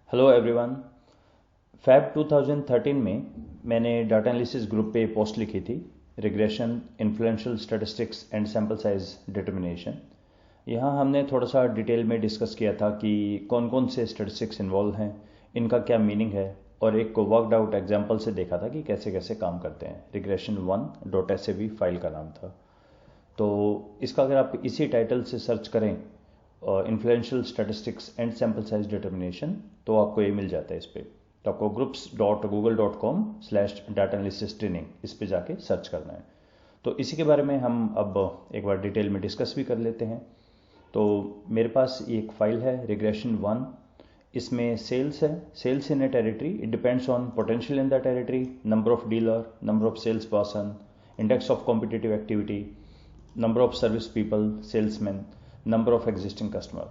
Hello everyone. Fab 2013 में मैंने data analysis group पे पोस्ट लिखी थी, regression, influential statistics and sample size determination. यहाँ हमने थोड़ा सा डिटेल में डिस्कस किया था कि कौन कौन से स्टैटिस्टिक्स इन्वॉल्व हैं, इनका क्या मीनिंग है, और एक को वर्कड आउट एग्जाम्पल से देखा था कि कैसे कैसे काम करते हैं। रिग्रेशन 1.sav फाइल का नाम था। तो इसका अगर आप इसी टाइटल से सर्च करें, influential statistics and sample size determination, तो आपको ये मिल जाता है इस पर। तो आपको groups.google.com/data analysis training इस पे जाके सर्च करना है। तो इसी के बारे में हम अब एक बार डिटेल में डिस्कस भी कर लेते हैं। तो मेरे पास एक फाइल है रिग्रेशन 1। इसमें सेल्स है, sales in a territory, it depends on potential in the territory, number of dealer, number of sales person, index of competitive activity, number of service people, salesman, number of existing customer.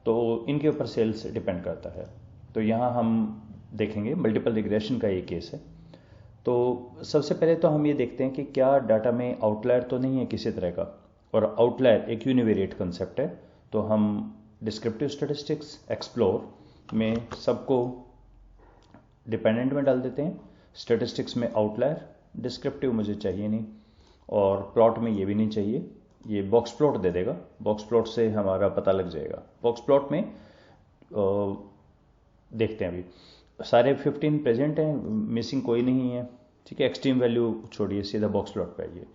तो इनके ऊपर sales depend करता है। तो यहाँ हम देखेंगे multiple regression का ये केस है। तो सबसे पहले तो हम ये देखते हैं कि क्या डाटा में आउटलायर तो नहीं है किसी तरह का, और आउटलायर एक यूनिवेरिएट कंसेप्ट है। तो हम डिस्क्रिप्टिव स्टैटिस्टिक्स एक्सप्लोर में सबको डिपेंडेंट में डाल देते हैं। स्टैटिस्टिक्स में आउटलायर, डिस्क्रिप्टिव मुझे चाहिए नहीं, और प्लॉट में ये भी नहीं चाहिए। ये बॉक्स प्लॉट दे देगा, बॉक्स प्लॉट से हमारा पता लग जाएगा। बॉक्स प्लॉट में देखते हैं अभी सारे 15 प्रेजेंट हैं, मिसिंग कोई नहीं है। ठीक है, एक्सट्रीम वैल्यू छोड़िए, सीधा बॉक्स प्लॉट पे आइए।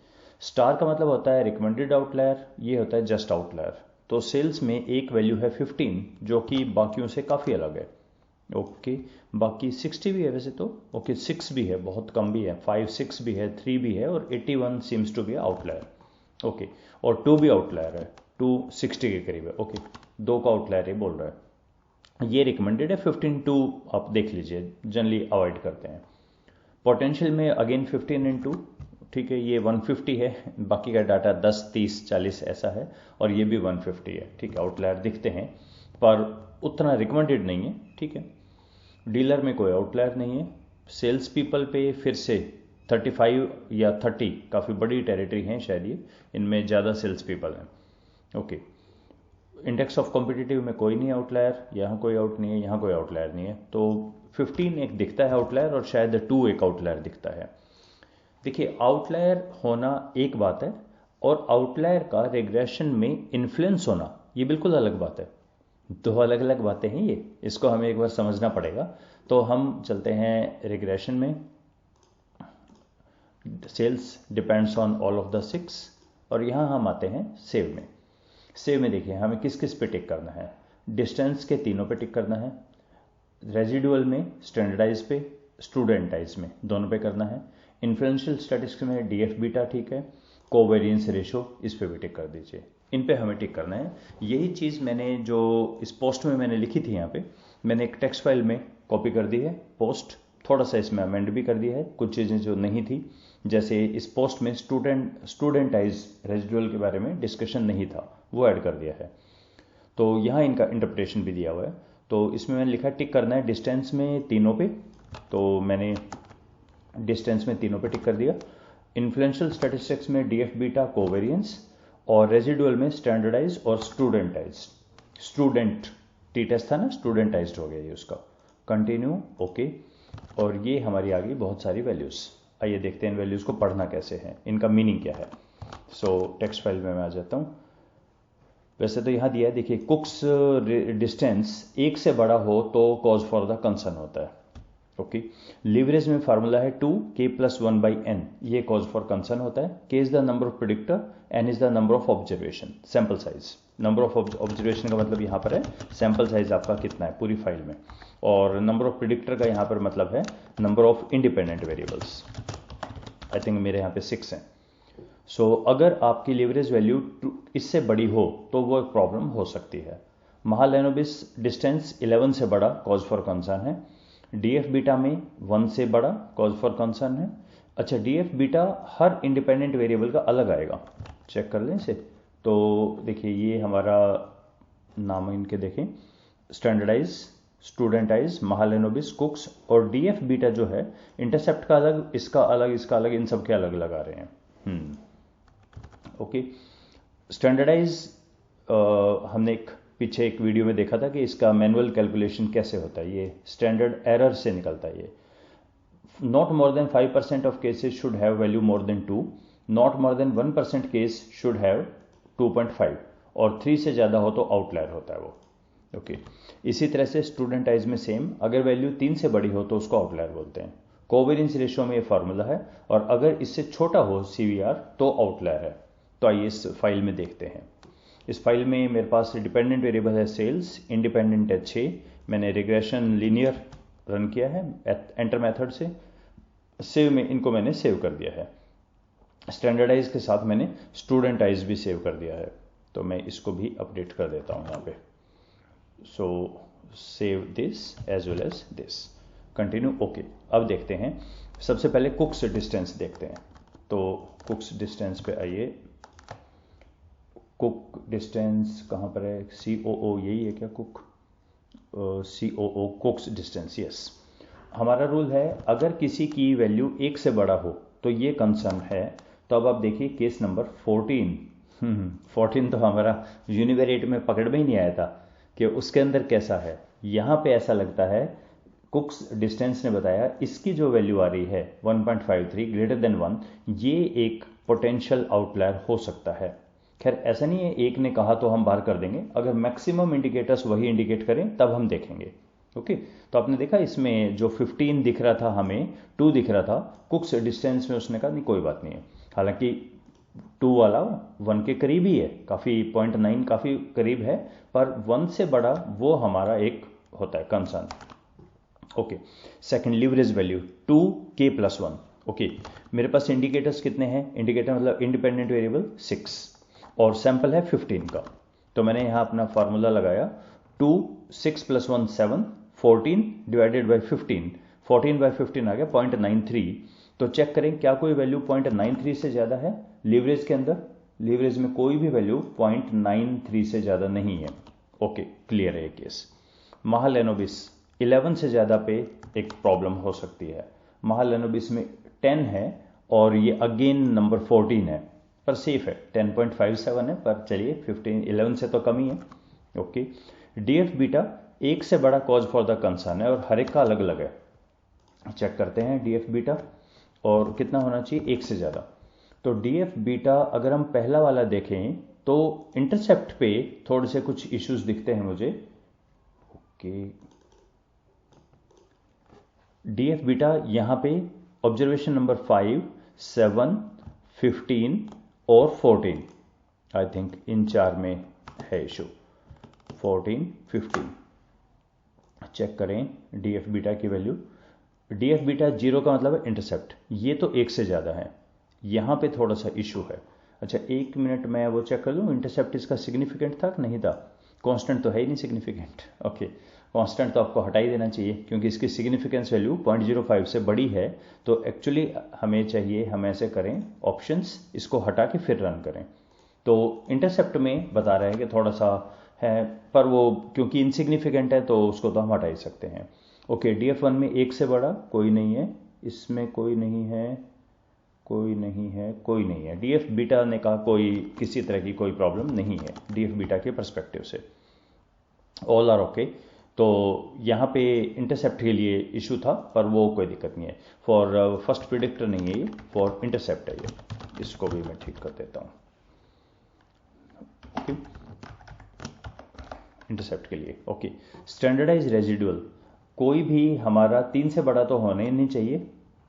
स्टार का मतलब होता है रिकमेंडेड आउटलायर, ये होता है जस्ट आउटलायर। तो सेल्स में एक वैल्यू है 15 जो कि बाकियों से काफ़ी अलग है। ओके, बाकी 60 भी है वैसे तो, ओके 6 भी है, बहुत कम भी है, 5 6 भी है, 3 भी है, और 81 seems to be outlier. Okay, और 2 भी आउटलायर है, 2 60 के करीब है। ओके, 2 का आउटलायर ये बोल रहा है। ये रिकमेंडेड है 15 2, आप देख लीजिए, जनरली अवॉइड करते हैं। पोटेंशियल में अगेन 15 × 2, ठीक है, ये 150 है, बाकी का डाटा 10 30 40 ऐसा है, और ये भी 150 है। ठीक है, आउटलायर दिखते हैं पर उतना रिकमेंडेड नहीं है। ठीक है, डीलर में कोई आउटलायर नहीं है। सेल्स पीपल पे फिर से 35 या 30 काफ़ी बड़ी टेरिटरी हैं शायद ये, इनमें ज़्यादा सेल्स पीपल हैं। ओके, इंडेक्स ऑफ कॉम्पिटिटिव में कोई नहीं आउटलायर, यहाँ कोई आउट नहीं है, यहाँ कोई आउटलायर नहीं है। तो 15 एक दिखता है आउटलायर, और शायद 2 एक आउटलायर दिखता है। देखिए, आउटलायर होना एक बात है, और आउटलायर का रिग्रेशन में इन्फ्लुएंस होना ये बिल्कुल अलग बात है। दो अलग अलग बातें हैं ये, इसको हमें एक बार समझना पड़ेगा। तो हम चलते हैं रिग्रेशन में। Sales depends on all of the 6, और यहाँ हम आते हैं सेव में। सेव में देखिए हमें किस किस पे टिक करना है। डिस्टेंस के तीनों पे टिक करना है, रेजिडुअल में, स्टैंडर्डाइज पे, स्टूडेंटाइज में, दोनों पे करना है। इन्फ्लुएंशियल स्टैटिस्टिक्स में डीएफ बीटा ठीक है, कोवेरियंस रेशो इस पे भी टिक कर दीजिए। इन पे हमें टिक करना है। यही चीज़ मैंने जो इस पोस्ट में मैंने लिखी थी, यहाँ पे मैंने एक टेक्स्ट फाइल में कॉपी कर दी है पोस्ट, थोड़ा सा इसमें अमेंड भी कर दिया है, कुछ चीज़ें जो नहीं थी, जैसे इस पोस्ट में स्टूडेंटाइज रेजिडुअल के बारे में डिस्कशन नहीं था, वो ऐड कर दिया है। तो यहाँ इनका इंटरप्रिटेशन भी दिया हुआ है। तो इसमें मैंने लिखा टिक करना है डिस्टेंस में तीनों पे, तो मैंने डिस्टेंस में तीनों पे टिक कर दिया। इन्फ्लुएंशियल स्टैटिस्टिक्स में डीएफ बीटा कोवेरियंस, और रेजिडुअल में स्टैंडर्डाइज और स्टूडेंटाइज। स्टूडेंट टी टेस्ट था ना, स्टूडेंटाइज हो गया ये उसका। कंटिन्यू, ओके, और ये हमारी आ गई बहुत सारी वैल्यूज़। आइए देखते हैं इन वैल्यूज़ को पढ़ना कैसे है, इनका मीनिंग क्या है। सो टेक्स्ट फाइल में मैं आ जाता हूँ। वैसे तो यहाँ दिया है, देखिए, कुक्स डिस्टेंस 1 से बड़ा हो तो कॉज फॉर द कंसर्न होता है। ओके, लीवरेज में फार्मूला है 2k+1/n, ये कॉज फॉर कंसर्न होता है। k is the number of predictor, n is the number of observation, sample size. Number of observation का मतलब यहाँ पर है सैंपल साइज आपका कितना है पूरी फाइल में, और नंबर ऑफ प्रिडिक्टर का यहाँ पर मतलब है number of independent variables. I think मेरे यहाँ पे 6 हैं। सो अगर आपकी लीवरेज वैल्यू इससे बड़ी हो तो वो एक प्रॉब्लम हो सकती है। महालैनोबिस डिस्टेंस 11 से बड़ा कॉज फॉर कंसर्न है। डीएफ बीटा में 1 से बड़ा कॉज फॉर कंसर्न है। अच्छा, डीएफ बीटा हर इंडिपेंडेंट वेरिएबल का अलग आएगा, चेक कर लें इसे। तो देखिए, ये हमारा नाम इनके देखें, स्टैंडर्डाइज, स्टूडेंटाइज, महालैनोबिस, कुक्स, और डीएफ बीटा जो है इंटरसेप्ट का अलग, इसका अलग, इसका अलग, इन सब के अलग लगा रहे हैं। ओके, स्टैंडर्डाइज हमने एक पीछे एक वीडियो में देखा था कि इसका मैनुअल कैलकुलेशन कैसे होता है, ये स्टैंडर्ड एरर से निकलता है ये। Not more than 5% of cases should have value more than 2, not more than 1% case should have 2.5, और 3 से ज़्यादा हो तो आउटलायर होता है वो। ओके इसी तरह से स्टूडेंटाइज में सेम, अगर वैल्यू 3 से बड़ी हो तो उसको आउटलायर बोलते हैं। कोवेरियंस रेशियो में ये फार्मूला है, और अगर इससे छोटा हो CVR तो आउटलायर है। तो आइए इस फाइल में देखते हैं। इस फाइल में मेरे पास डिपेंडेंट वेरिएबल है सेल्स, इंडिपेंडेंट है 6, मैंने रिग्रेशन लीनियर रन किया है एंटर मेथड से। सेव में इनको मैंने सेव कर दिया है, स्टैंडर्डाइज के साथ मैंने स्टूडेंटाइज भी सेव कर दिया है। तो मैं इसको भी अपडेट कर देता हूँ यहाँ पे। So save this as well as this, continue. Okay अब देखते हैं, सबसे पहले कुक्स डिस्टेंस देखते हैं। तो कुक्स डिस्टेंस पे आइए। कुक डिस्टेंस कहाँ पर है? COO यही है क्या? Cook COO कुक्स distance, yes. हमारा रूल है अगर किसी की वैल्यू 1 से बड़ा हो तो ये कंसर्न है। तो अब आप देखिए केस नंबर 14। 14 तो हमारा यूनिवेरिएट में पकड़ में ही नहीं आया था कि उसके अंदर कैसा है। यहाँ पे ऐसा लगता है कुक्स डिस्टेंस ने बताया इसकी जो वैल्यू आ रही है 1.53 ग्रेटर देन 1, ये एक पोटेंशियल आउटलायर हो सकता है। खैर ऐसा नहीं है, एक ने कहा तो हम बाहर कर देंगे, अगर मैक्सिमम इंडिकेटर्स वही इंडिकेट करें तब हम देखेंगे। ओके तो आपने देखा इसमें जो 15 दिख रहा था हमें 2 दिख रहा था, कुक्स डिस्टेंस में उसने कहा नहीं कोई बात नहीं है। हालांकि 2 वाला 1 के करीब ही है, काफ़ी 0.9 काफ़ी करीब है, पर 1 से बड़ा वो हमारा एक होता है concern. Okay second leverage value 2k+1। Okay मेरे पास इंडिकेटर्स कितने हैं? इंडिकेटर मतलब इंडिपेंडेंट वेरिएबल 6 और सैंपल है 15 का। तो मैंने यहाँ अपना फार्मूला लगाया 2 6 + 1 7 14 डिवाइडेड बाई 15, 14/15 आ गया 0.93। तो चेक करें क्या कोई वैल्यू 0.93 से ज़्यादा है लीवरेज के अंदर? लीवरेज में कोई भी वैल्यू 0.93 से ज़्यादा नहीं है। ओके क्लियर है ये केस। महालैनोबिस 11 से ज़्यादा पे एक प्रॉब्लम हो सकती है। महालैनोबिस में 10 है और ये अगेन नंबर 14 है, पर सेफ है, 10.57 है, पर चलिए 11 से तो कम ही है। ओके DF बीटा 1 से बड़ा कॉज फॉर द कंसर्न है और हर एक का अलग अलग है। चेक करते हैं DF बीटा और कितना होना चाहिए 1 से ज़्यादा। तो DF बीटा अगर हम पहला वाला देखें तो इंटरसेप्ट पे थोड़े से कुछ इश्यूज दिखते हैं मुझे। ओके DF बीटा यहाँ पे ऑब्जर्वेशन नंबर 5, 7, 15 और 14, आई थिंक इन 4 में है इशू। 14, 15 चेक करें DF बीटा की वैल्यू। DF बीटा 0 का मतलब है इंटरसेप्ट, ये तो 1 से ज़्यादा है, यहाँ पे थोड़ा सा इशू है। अच्छा 1 मिनट मैं वो चेक कर लूँ इंटरसेप्ट इसका सिग्निफिकेंट था कि नहीं था? कांस्टेंट तो है ही नहीं सिग्निफिकेंट। ओके कांस्टेंट तो आपको हटा ही देना चाहिए क्योंकि इसकी सिग्निफिकेंस वैल्यू 0.05 से बड़ी है। तो एक्चुअली हमें चाहिए हम ऐसे करें ऑप्शंस, इसको हटा के फिर रन करें। तो इंटरसेप्ट में बता रहे हैं कि थोड़ा सा है, पर वो क्योंकि इनसिग्निफिकेंट है तो उसको तो हम हटा ही सकते हैं। ओके DF1 में 1 से बड़ा कोई नहीं है, इसमें कोई नहीं है, कोई नहीं है, कोई नहीं है। DF बीटा ने कहा कोई किसी तरह की कोई प्रॉब्लम नहीं है DF बीटा के परस्पेक्टिव से, ऑल आर ओके। तो यहाँ पे इंटरसेप्ट के लिए इशू था पर वो कोई दिक्कत नहीं है। फॉर फर्स्ट प्रिडिक्टर नहीं है ये, फॉर इंटरसेप्ट है ये, इसको भी मैं ठीक कर देता हूँ। ओके इंटरसेप्ट के लिए। ओके स्टैंडर्डाइज रेजिडुअल कोई भी हमारा 3 से बड़ा तो होना ही नहीं चाहिए,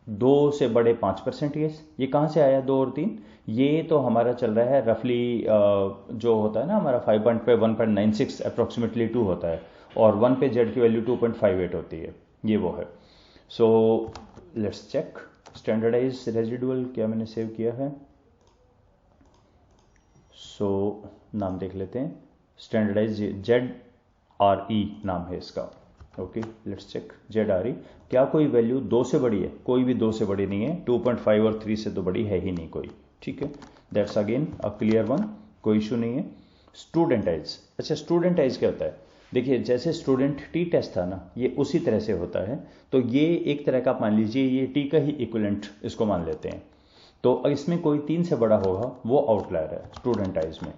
2 से बड़े 5% ये कहाँ से आया 2 और 3? ये तो हमारा चल रहा है रफली जो होता है ना हमारा 5 पॉइंट पे 1.96 अप्रोक्सीमेटली 2 होता है और 1 पे Z की वैल्यू 2.58 होती है, ये वो है। So let's check standardise residual क्या मैंने सेव किया है। सो नाम देख लेते हैं, स्टैंडर्डाइज ZRE नाम है इसका। ओके लेट्स चेक ZRE क्या कोई वैल्यू 2 से बड़ी है? कोई भी 2 से बड़ी नहीं है, 2.5 और 3 से तो बड़ी है ही नहीं कोई। ठीक है that's again a clear one, कोई इशू नहीं है। स्टूडेंटाइज, अच्छा स्टूडेंटाइज क्या होता है? देखिए जैसे स्टूडेंट टी टेस्ट था ना, ये उसी तरह से होता है। तो ये एक तरह का मान लीजिए ये टी का ही इक्विवेलेंट इसको मान लेते हैं। तो इसमें कोई 3 से बड़ा होगा वो आउटलायर है स्टूडेंटाइज में।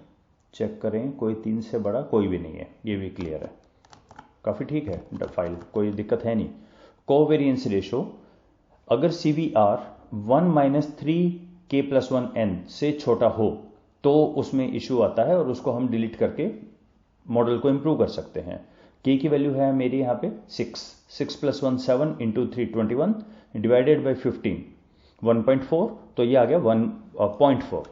चेक करें, कोई 3 से बड़ा कोई भी नहीं है, ये भी क्लियर है, काफ़ी ठीक है फाइल, कोई दिक्कत है नहीं। कोवेरियंस रेशो, अगर CVR 1 - 3k+1n से छोटा हो तो उसमें इशू आता है और उसको हम डिलीट करके मॉडल को इम्प्रूव कर सकते हैं। k की वैल्यू है मेरी यहाँ पे 6 + 1 7 × 3 21 डिवाइडेड बाई 15 1.4, तो ये आ गया 1.4।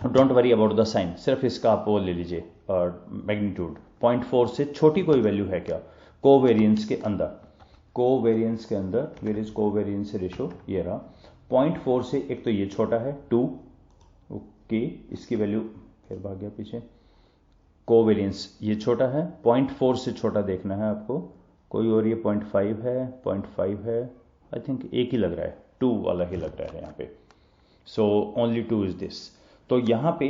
Don't worry about the sign, सिर्फ इसका आप वो ले लीजिए मैग्नीट्यूड। 0.4 से छोटी कोई वैल्यू है क्या कोवेरियंस के अंदर? कोवेरियंस के अंदर वेयर इज कोवेरियंस रेशो, ये रहा। 0.4 से एक तो ये छोटा है 2, ओके, इसकी वैल्यू फिर भाग गया पीछे। कोवेरियंस ये छोटा है, 0.4 से छोटा देखना है आपको, कोई और ये 0.5 है, 0.5 है, आई थिंक एक ही लग रहा है, 2 वाला ही लग रहा है यहाँ पे। So only 2 is this. तो यहाँ पे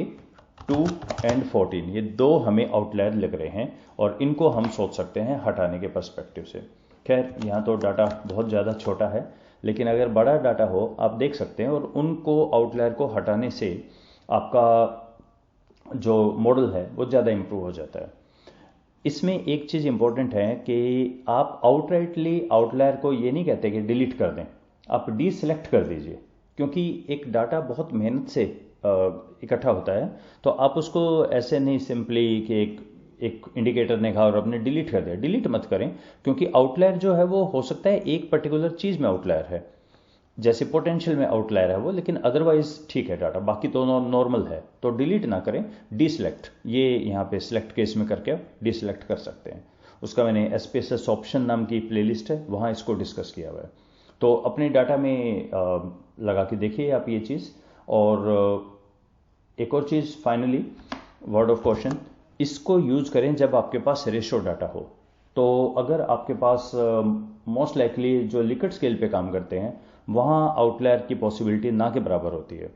2 और 14 ये दो हमें आउटलायर लग रहे हैं और इनको हम सोच सकते हैं हटाने के पर्सपेक्टिव से। खैर यहाँ तो डाटा बहुत ज़्यादा छोटा है, लेकिन अगर बड़ा डाटा हो आप देख सकते हैं, और उनको आउटलायर को हटाने से आपका जो मॉडल है वो ज़्यादा इम्प्रूव हो जाता है। इसमें एक चीज़ इंपॉर्टेंट है कि आप आउटराइटली आउटलायर को ये नहीं कहते कि डिलीट कर दें, आप डीसेलेक्ट कर दीजिए, क्योंकि एक डाटा बहुत मेहनत से इकट्ठा होता है, तो आप उसको ऐसे नहीं सिंपली कि एक इंडिकेटर ने कहा और आपने डिलीट कर दिया, डिलीट मत करें, क्योंकि आउटलायर जो है वो हो सकता है एक पर्टिकुलर चीज़ में आउटलायर है, जैसे पोटेंशियल में आउटलायर है वो, लेकिन अदरवाइज ठीक है डाटा, बाकी तो नॉर्मल है, तो डिलीट ना करें, डीसेलेक्ट, ये यहाँ पे सिलेक्ट केस में करके आप डीसेलेक्ट कर सकते हैं। उसका मैंने SPSS ऑप्शन नाम की प्लेलिस्ट है, वहाँ इसको डिस्कस किया हुआ है, तो अपने डाटा में लगा के देखिए आप ये चीज़। और एक और चीज़ फाइनली, वर्ड ऑफ क्वेश्चन, इसको यूज करें जब आपके पास रेशो डाटा हो। तो अगर आपके पास मोस्ट लाइकली जो लिकट स्केल पे काम करते हैं वहाँ आउटलायर की पॉसिबिलिटी ना के बराबर होती है।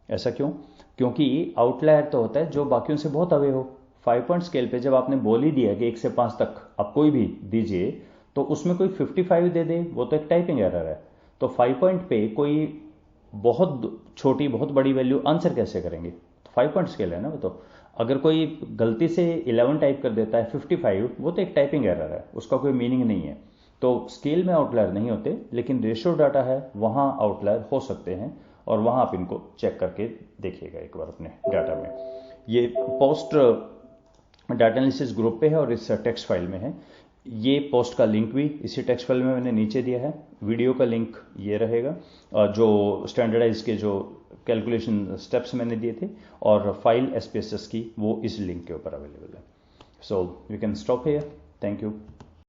ऐसा क्यों? क्योंकि आउटलायर तो होता है जो बाकियों से बहुत अवे हो। 5 पॉइंट स्केल पे जब आपने बोल ही दिया कि 1 से 5 तक आप कोई भी दीजिए, तो उसमें कोई 55 दे दे, वो तो एक टाइपिंग एरर है। तो 5 पॉइंट पे कोई बहुत छोटी बहुत बड़ी वैल्यू आंसर कैसे करेंगे? तो 5 पॉइंट स्केल है ना वो तो। अगर कोई गलती से 11 टाइप कर देता है 55, वो तो एक टाइपिंग एरर है, उसका कोई मीनिंग नहीं है। तो स्केल में आउटलायर नहीं होते, लेकिन रेशियो डाटा है वहाँ आउटलायर हो सकते हैं, और वहाँ आप इनको चेक करके देखिएगा एक बार अपने डाटा में। ये पोस्ट डाटा एनालिसिस ग्रुप पे है और इस टेक्स्ट फाइल में है। ये पोस्ट का लिंक भी इसी टेक्स्ट फाइल में मैंने नीचे दिया है, वीडियो का लिंक ये रहेगा, जो स्टैंडर्डाइज के जो कैलकुलेशन स्टेप्स मैंने दिए थे, और फाइल SPSS की वो इस लिंक के ऊपर अवेलेबल है। So you can stop here, thank you.